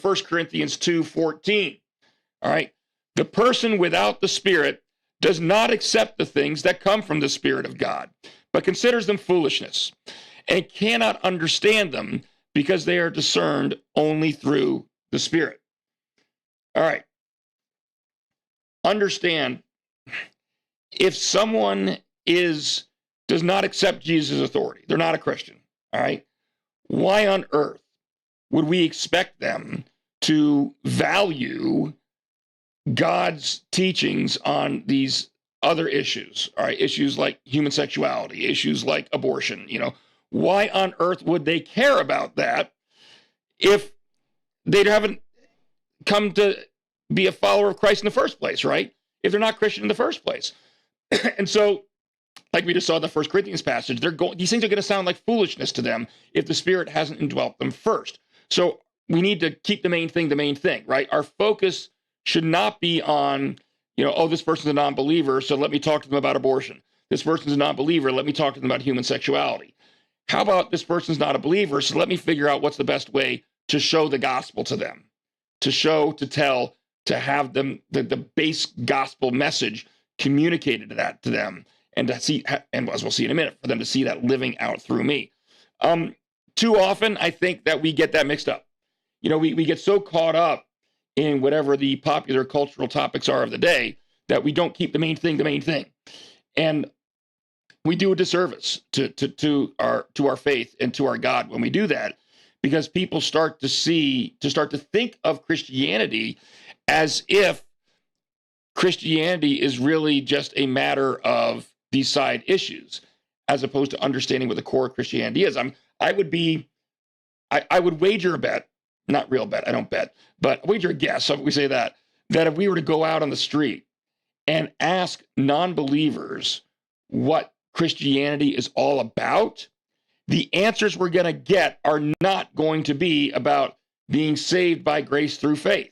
1 Corinthians 2:14. All right. The person without the Spirit does not accept the things that come from the Spirit of God, but considers them foolishness and cannot understand them because they are discerned only through the Spirit. All right. Understand, if someone does not accept Jesus' authority, they're not a Christian, all right, why on earth would we expect them to value God's teachings on these other issues, all right, issues like human sexuality, issues like abortion? Why on earth would they care about that if they haven't come to be a follower of Christ in the first place, right? If they're not Christian in the first place. And so, like we just saw in the 1 Corinthians passage, these things are going to sound like foolishness to them if the Spirit hasn't indwelt them first. So we need to keep the main thing, right? Our focus should not be on, this person's a non-believer, so let me talk to them about abortion. This person's a non-believer, let me talk to them about human sexuality. How about this person's not a believer, so let me figure out what's the best way to show the gospel to them, to show, to tell, to have them the base gospel message communicated to them, and to see, and as we'll see in a minute, for them to see that living out through me. Too often, I think that we get that mixed up. We get so caught up in whatever the popular cultural topics are of the day that we don't keep the main thing. And we do a disservice to our faith and to our God when we do that, because people start to think of Christianity as if Christianity is really just a matter of these side issues, as opposed to understanding what the core of Christianity is. I would wager a bet, not real bet, I don't bet, but wager a guess, so we say that if we were to go out on the street and ask non-believers what Christianity is all about, the answers we're going to get are not going to be about being saved by grace through faith.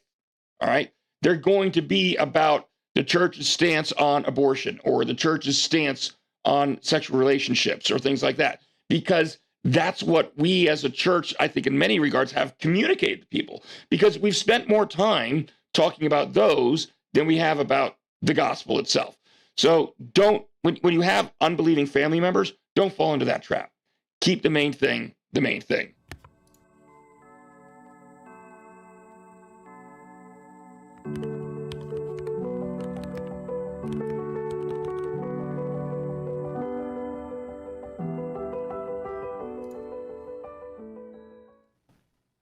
All right. They're going to be about the church's stance on abortion, or the church's stance on sexual relationships, or things like that, because that's what we as a church, I think in many regards, have communicated to people, because we've spent more time talking about those than we have about the gospel itself. So when you have unbelieving family members, don't fall into that trap. Keep the main thing the main thing.